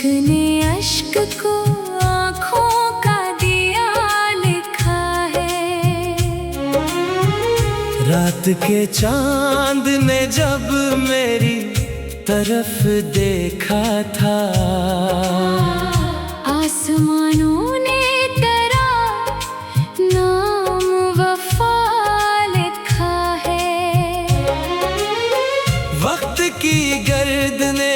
इश्क ने अश्क को आँखों का दिया लिखा है। रात के चांद ने जब मेरी तरफ देखा था, आसमानों ने तेरा नाम वफा लिखा है। वक्त की गर्द ने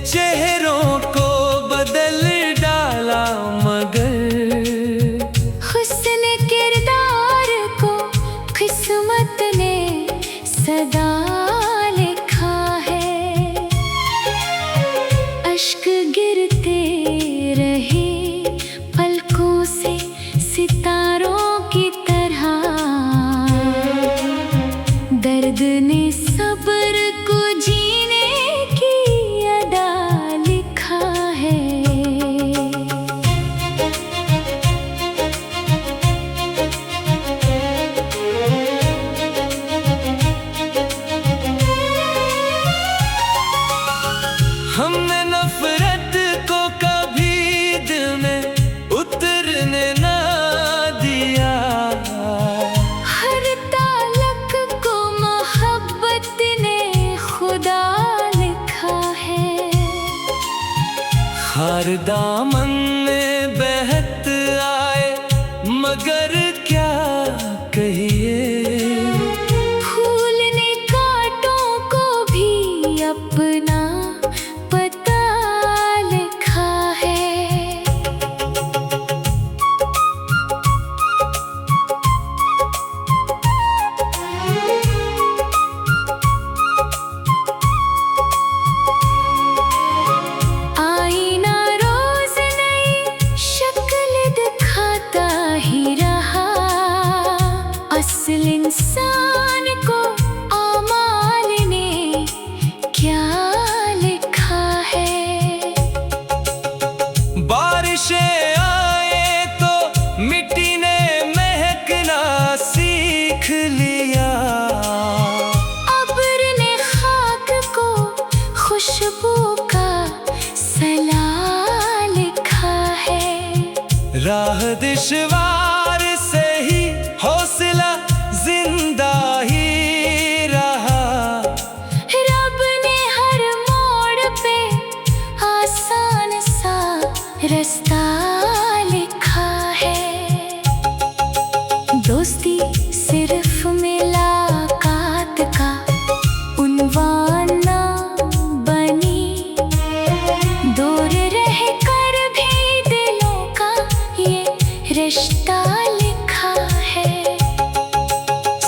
चेहरों को बदल डाला, मगर हुस्न किरदार को किस्मत ने सदा लिखा है। अश्क गिरते रहे पलकों से सितारों की तरह, दर्द ने सब्र को जीने की अदा लिखा है। हमने नफरत को कभी दिल में उतरने ना दिया, हर तालक को मोहब्बत ने खुदा लिखा है। हर दामन में बहत आए, मगर क्या कहिए, फूल ने कांटों को भी अपना पता लिखा है। आईना रोज नई शक्ल दिखाता ही रहा, असल इंसान को आमाल ने क्या लिखा है। बारिशें आए तो मिट्टी ने महकना सीख लिया, अब्र ने खाक को खुशबू का सला लिखा है। राह दुश्वार से ही हौसला जिंदा ही रहा, रब ने हर मोड़ पे आसान सा रास्ता लिखा है। दोस्ती सिर्फ मुलाकात का उन्वान ना बनी, दूर रह कर भी दिलों का ये रिश्ता लिखा है।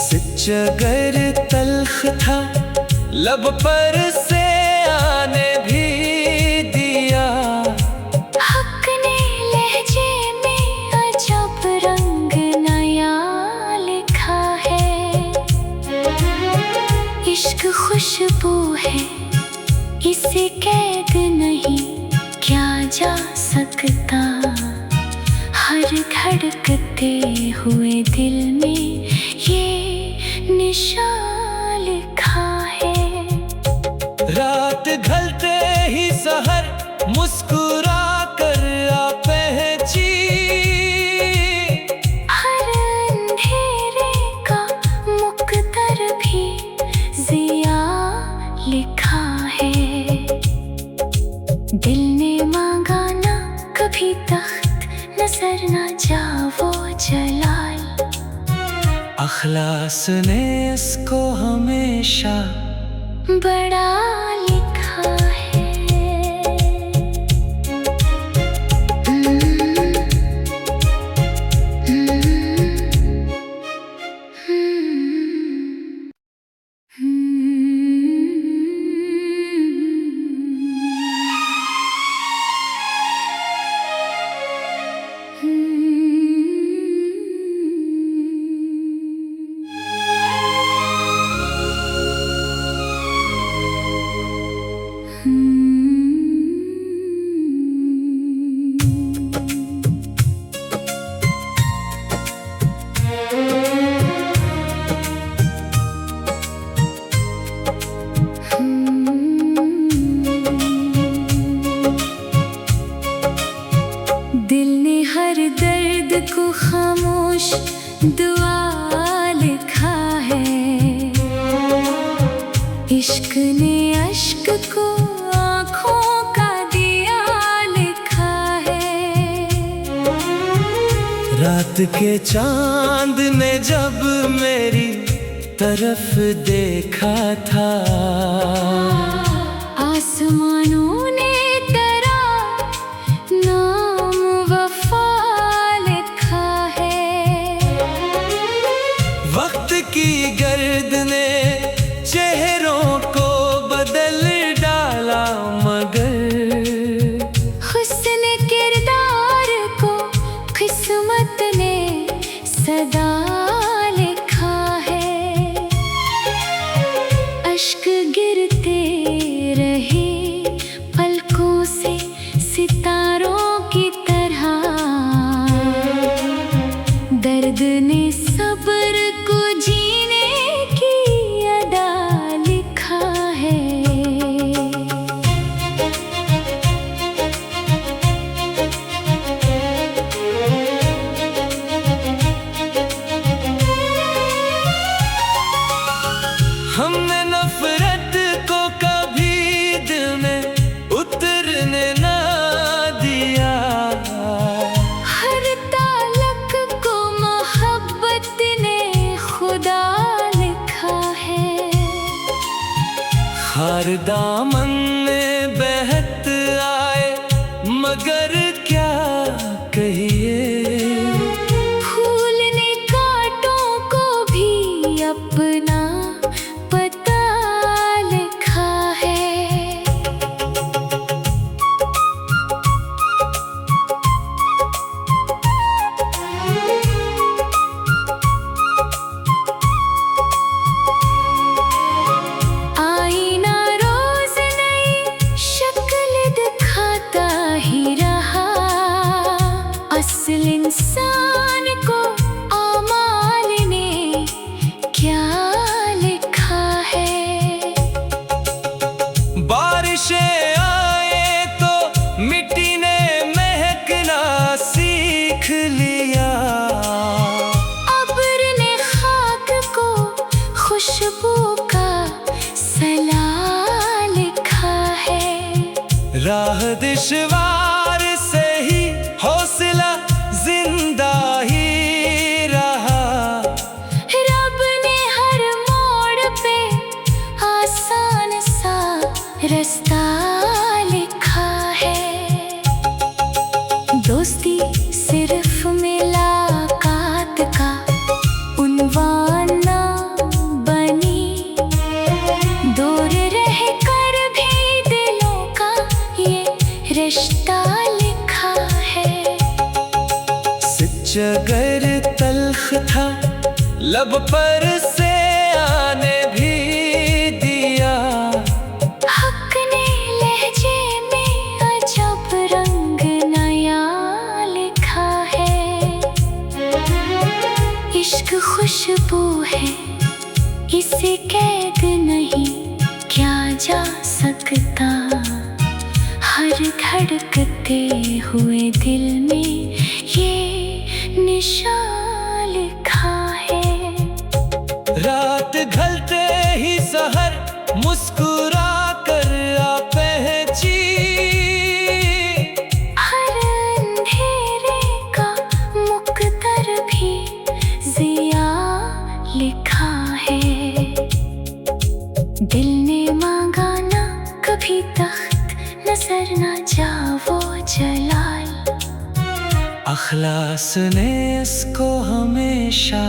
सच अगर तल्ख था लब पर से आने भी दिया, हक ने लहजे में अजब रंग नया लिखा है। इश्क खुशबू है, इसे कैद नहीं क्या जा सकता, हर धड़कते हुए दिल में ये निशान लिखा है। रात ढलते ही सहर मुस्कुरा कर आ पहुंची, हर अंधेरे का मुकद्दर भी जिया लिखा है। दिल ने मांगा ना कभी तख्त, नजर ना जा वो जलाल, अखलास ने इसको हमेशा बड़ा लिखा है। दुआ लिखा है। इश्क ने अश्क को आँखों का दिया लिखा है। रात के चांद ने जब मेरी तरफ देखा था, आसमानों ने तेरा नाम वफा लिखा है। वक्त की गर्द ने चेहरों को बदल डाला, मगर हुस्न किरदार को किस्मत ने सदा लिखा है। अश्क गिरते रहे पलकों से सितारों की तरह, दर्द ने सब्र को जीने की अदा लिखा है। हमने नफरत को कभी दिल में उतरने ना दिया, हर ताल्लुक को मोहब्बत ने खुदा लिखा है। हर दामन में बहत आए, मगर क्या कहिए, फूल ने कांटों को भी अपना पता लिखा है। आईना रोज नई शक्ल दिखाता ही रहा, असल इंसान को आमाल ने क्या लिखा है। बारिशें आए तो मिट्टी ने महकना सीख लिया, अब्र ने खाक को खुशबू का सलाह लिखा है। राह दुश्वार से ही हौसला जिंदा ही रहा, रब ने हर मोड़ पे आसान सा रास्ता लिखा है। दोस्ती सिर्फ मुलाकात का उन्वान ना बनी, दूर रह कर भी दिलों का ये रिश्ता लिखा है। सच अगर तल्ख था लब पर से आने भी दिया, हक ने लहजे में अजब रंग नया लिखा है। इश्क खुशबू है, इसे कैद नहीं क्या जा सकता, हर धड़कते हुए दिल में ये निशान लिखा है। रात ढलते ही सहर मुस्कुरा कर आ पहुंची, हर अंधेरे का मुकद्दर भी जिया लिखा है। दिल ने मांगा ना कभी तख्त, नजर ना जा वो जलाल, अखलास ने इसको हमेशा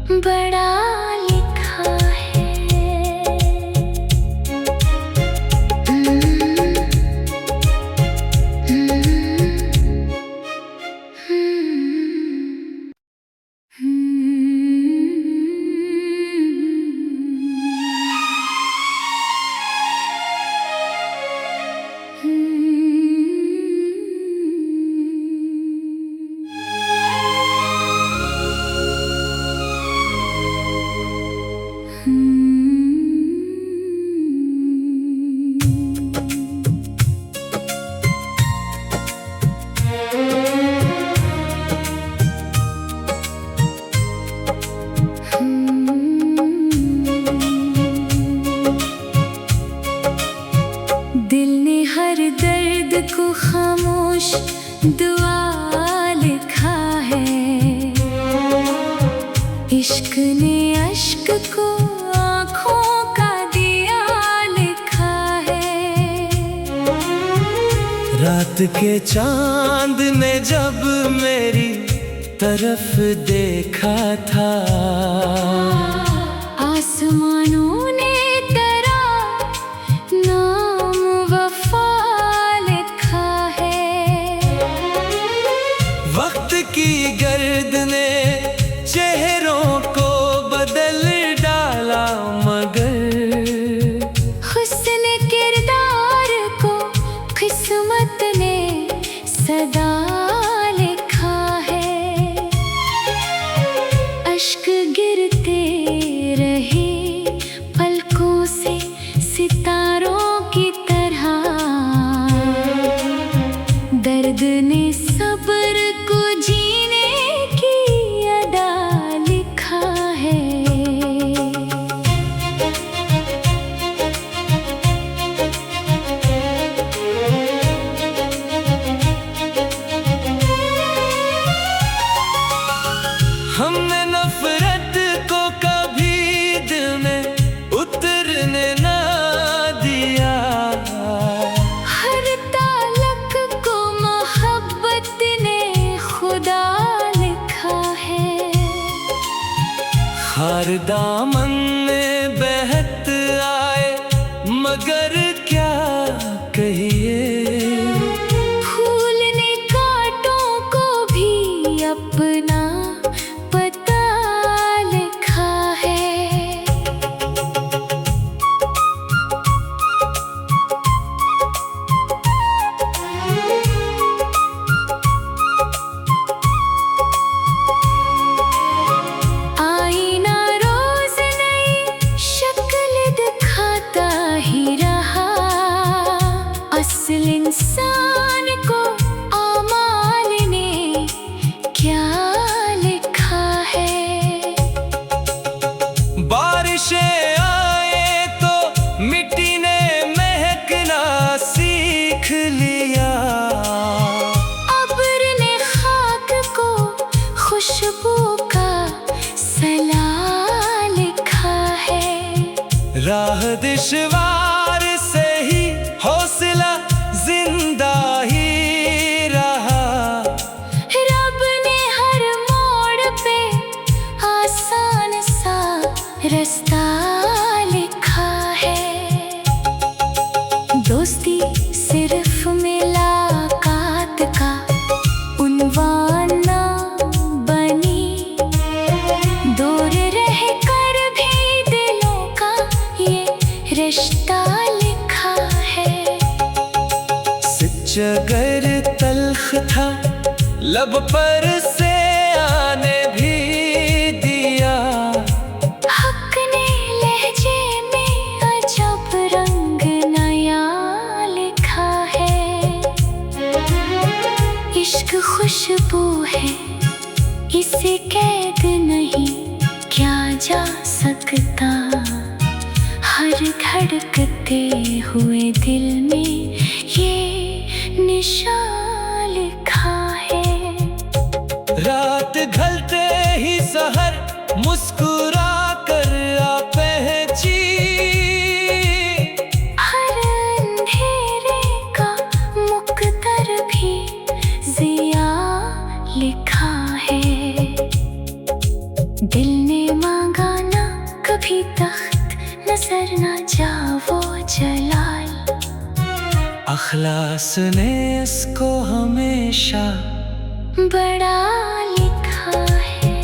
बड़ा लिखा है। ने हर दर्द को खामोश दुआ लिखा है। इश्क ने अश्क को आँखों का दिया लिखा है। रात के चांद ने जब मेरी तरफ देखा था, आसमानों ने तेरा नाम वफा लिखा है। वक्त की गर्द ने चेहरों को बदल डाला, मगर हुस्न किरदार को किस्मत ने सदा लिखा है। अश्क गिरते रहे पलकों से सितारों की तरह, दर्द ने सब्र को जीने की अदा लिखा है। हमने नफरत को कभी दिल में उतरने ना दिया। हर तालक को मोहब्बत ने खुदा लिखा है। हर दामन में बहत आए, मगर क्या कहिए, फूल ने कांटों को भी अपना पता लिखा है। आईना रोज नई शक्ल दिखाता ही रहा। असल इंसान को आमाल ने क्या लिखा है। बारिशें आए तो मिट्टी ने महकना सीख लिया। अब्र ने खाक को खुशबू का सलाह लिखा है। राह दुश्वार से ही हौसला जिंदा ही रहा। रब ने हर मोड़ पे आसान सा रास्ता लिखा है। दोस्ती सिर्फ मुलाकात का उन्वान ना बनी, दूर रह कर भी दिलों का ये रिश्ता लिखा है। सच अगर तल्ख था, लब पर से आने भी दिया। हक ने लहजे में अजब रंग नया लिखा है। इश्क खुशबू है, इसे कैद नहीं क्या जा सकता। हर धड़कते हुए दिल में ये निशान लिखा है। रात ढलते ही सहर मुस्कुरा कर आ पहुंची। हर अंधेरे का मुकद्दर भी जिया लिखा है। दिल ने मांगा ना कभी तख्त, नजर ना जा वो जलाल। अखलास ने इसको हमेशा बड़ा लिखा है।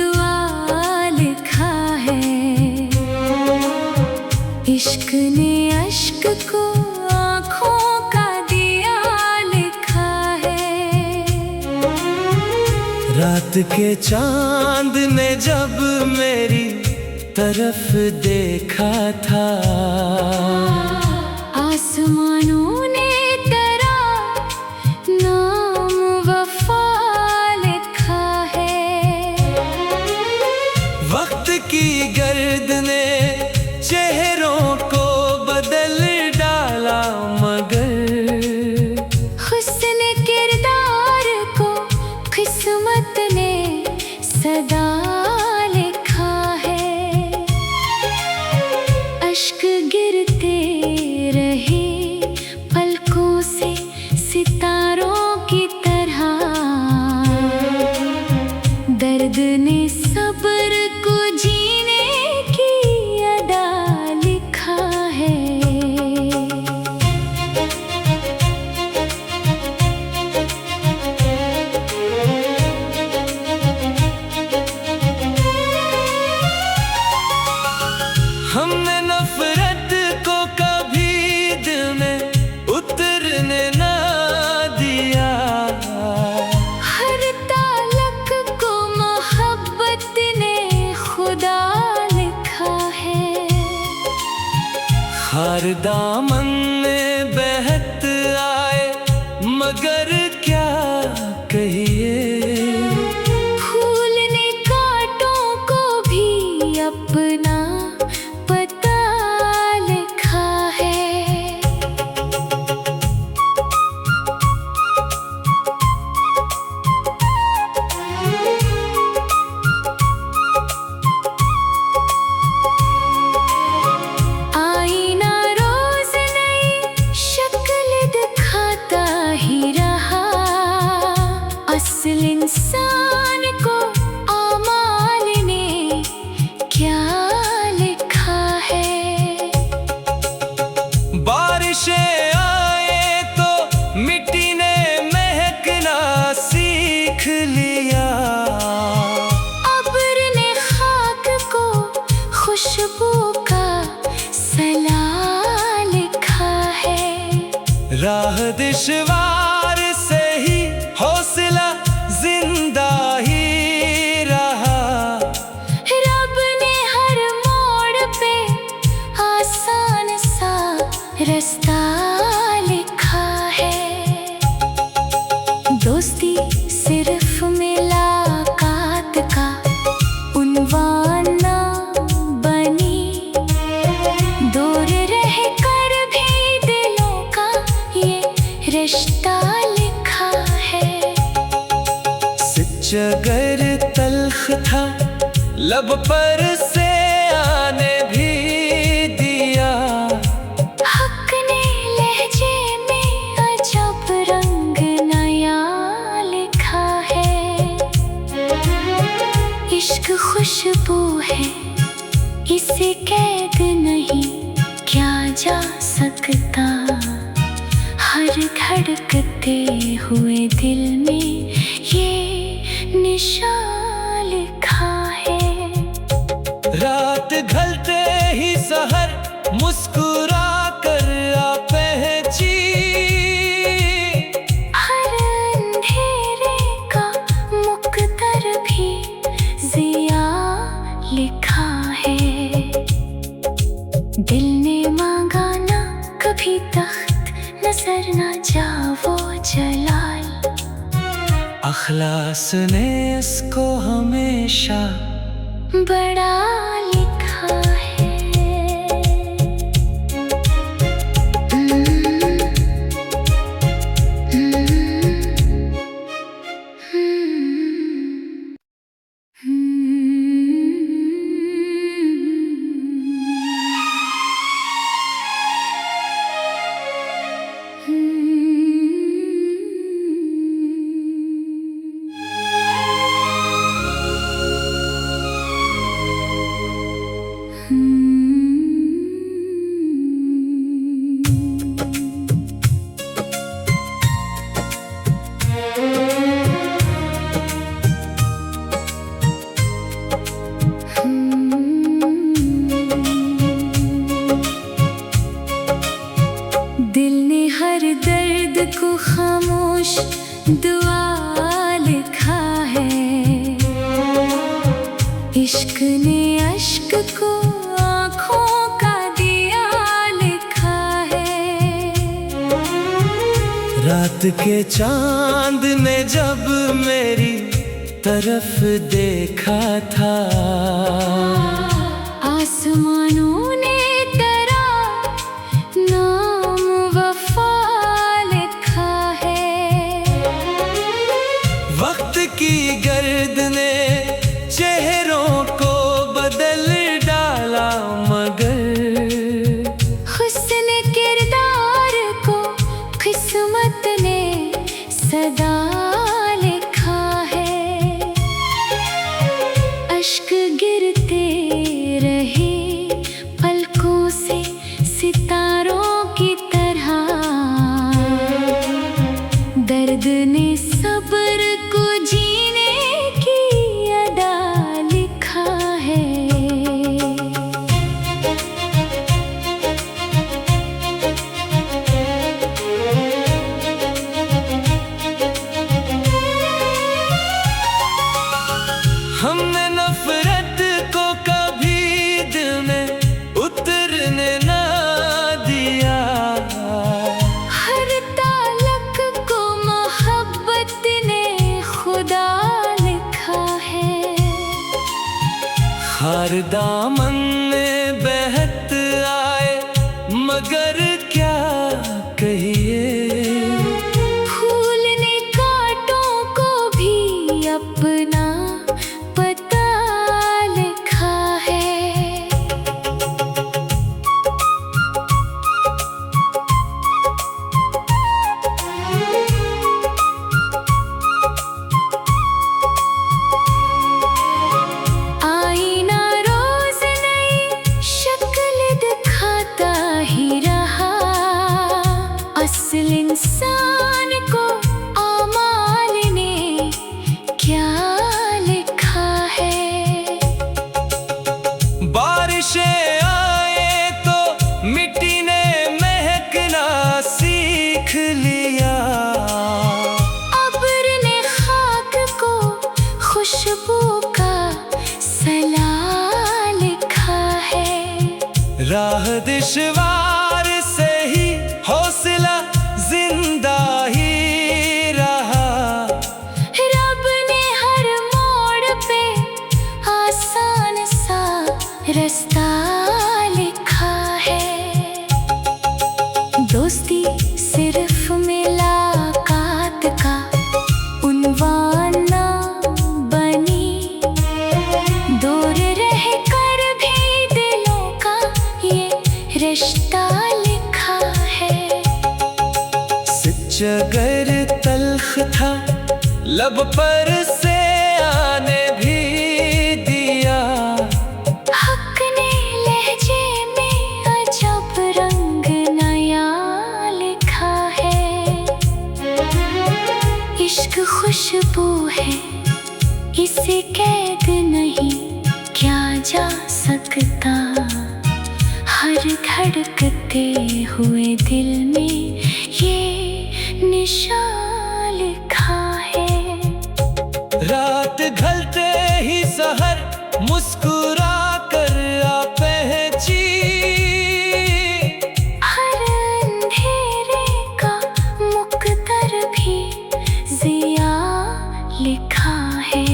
दुआ लिखा है। इश्क ने अश्क को आँखों का दिया लिखा है। रात के चांद ने जब मेरी तरफ देखा था, आसमानों ने तेरा नाम वफा लिखा है। वक्त की गर्द ने चेहरों को बदल डाला, मगर हुस्न किरदार को किस्मत ने सदा लिखा है। अश्क गिरते रहे पलकों से सितारों की तरह, दर्द ने सब्र को जीने की अदा लिखा है। हमने नफरत को कभी दिल में उतरने ना दिया, हर ताल्लुक को मोहब्बत ने खुदा लिखा है। हर दामन में बहत आए, मगर क्या कहिए, फूल ने कांटों को भी अपना पता लिखा है। आईना रोज नई शक्ल दिखाता ही रहा, असल इंसान को आमाल ने क्या लिखा है। बारिशें आए तो मिट्टी ने महकना सीख लिया, अब्र ने खाक को खुशबू का सलाह लिखा है। राह दुश्वार से ही हौसला जिंदा ही रहा, रब ने हर मोड़ पे आसान सा रास्ता लिखा है। दोस्ती सिर्फ मुलाकात का उन्वान ना बनी, दूर रह कर भी दिलों का ये रिश्ता लिखा है। सच्चा तल्ख था लब पर से आने भी दिया, हक ने लहजे में अजब रंग नया लिखा है। इश्क खुशबू है, इसे कैद नहीं क्या जा सकता, हर धड़कते हुए दिल में ये निशान लिखा है। रात ढलते ही सहर मुस्कुरा कर आ पहुंची, हर अंधेरे का मुकद्दर भी जिया लिखा है। दिल ने मांगा ना कभी तख्त, नजर ना जा वो जलाल, अखलास ने इसको हमेशा बड़ा लिखा है। इश्क ने अश्क को आँखों का दिया लिखा है। रात के चांद ने जब मेरी तरफ देखा था, आसमानों ने तेरा नाम वफा लिखा है। वक्त की गर्द ने चेहरों को बदल डाला, मगर हुस्न किरदार को किस्मत ने सदा लिखा है। अश्क गिरते रहे पलकों से सितारों की तरह, दर्द ने सब्र को जीने की अदा लिखा है। हमने नफरत को कभी दिल में उतरने ना दिया, हर तालक को मोहब्बत ने खुदा लिखा है। हर दामन में बहत आए, मगर क्या कहिए, फूल ने कांटों को भी अपना पता लिखा है। आईना रोज नई शक्ल दिखाता ही रहा, असल इंसान को आमाल ने क्या लिखा है। बारिशें आए तो मिट्टी ने महकना सीख लिया, अब्र ने खाक को खुशबू का सला लिखा है। राह दुश्वार से ही हौसला जिंदा ही रहा, रब ने हर मोड़ पे आसान सा रास्ता लिखा है। दोस्ती सिर्फ मुलाकात का उन्वान ना बनी, दूर रह कर भी दिलों का ये रिश्ता लिखा है। सच अगर तल्ख था लब पर से आने भी दिया, हक ने लहजे में अजब रंग नया लिखा है। इश्क खुशबू है, इसे कैद नहीं क्या जा सकता, हर धड़कते हुए दिल में ये निशान लिखा है। रात ढलते ही सहर मुस्कुरा कर आ पहुंची, हर अंधेरे का मुकद्दर भी जिया लिखा है।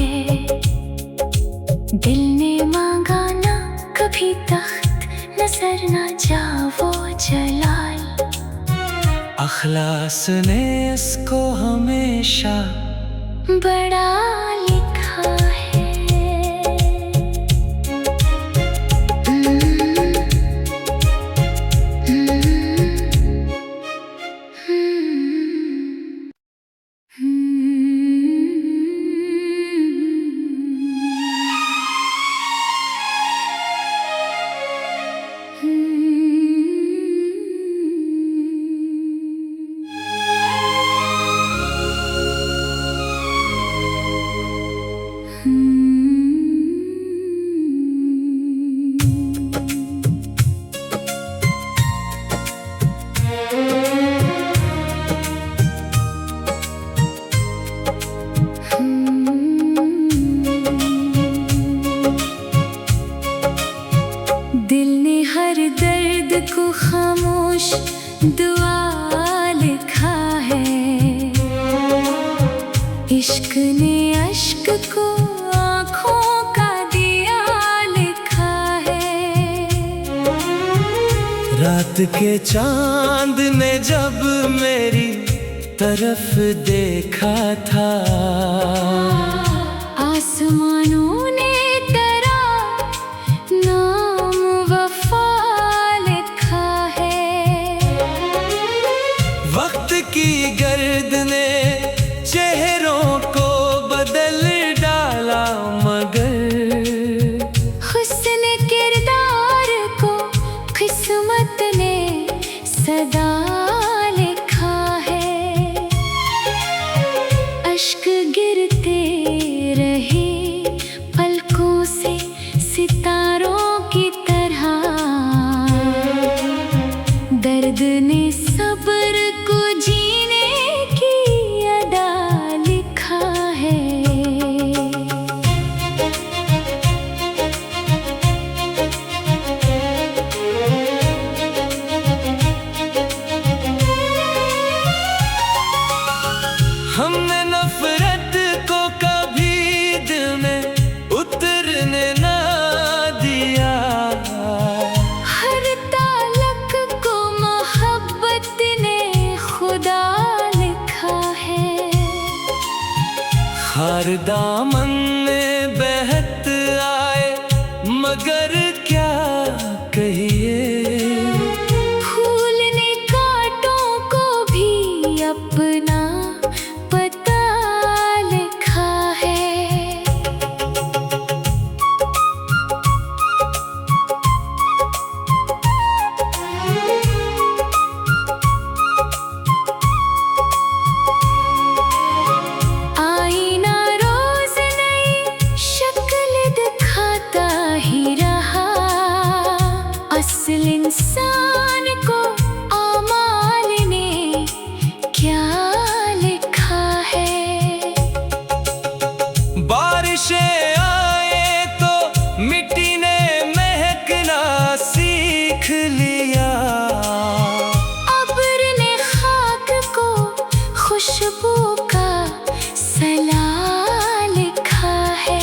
दिल ने मांगा ना कभी तख्त, नजर ना जा वो जलाल, अखलास ने इसको हमेशा बड़ा लिखा है। को खामोश दुआ लिखा है। इश्क ने अश्क को आँखों का दिया लिखा है। रात के चांद ने जब मेरी तरफ देखा था, आसमानों ने तेरा नाम वफा लिखा है। वक्त की गर्द ने चेहरों को बदल डाला, मगर हुस्न किरदार को किस्मत ने सदा लिखा है। अश्क गिरते रहे पलकों से सितारों की तरह, दर्द ने सब्र को जीने की अदा लिखा है। हमने नफरत को कभी दिल में उतरने ना दिया, हर तालक को मोहब्बत ने खुदा लिखा है। हर दामन में बहत आए, मगर क्या कहिए, फूल ने कांटों को भी अपना पता लिखा है। आईना रोज नई शक्ल दिखाता ही रहा, असल इंसान को आमाल ने क्या लिखा है। बारिशें आए तो मिट्टी ने महकना सीख लिया, अब्र ने खाक को खुशबू का सला लिखा है।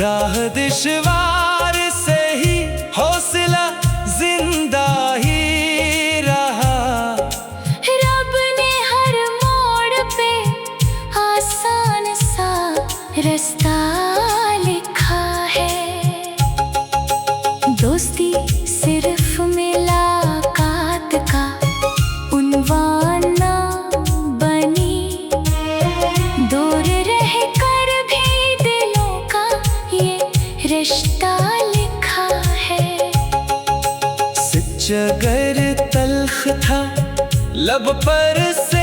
राह दुश्वार से ही हौसला जिंदा ही रहा, रब ने हर मोड़ पे आसान सा रास्ता लिखा है। दोस्ती सिर्फ मुलाकात का उन्वान ना बनी, दूर रह कर भी दिलों का ये रिश्ता लिखा है। सच अगर तल्ख था लब पर से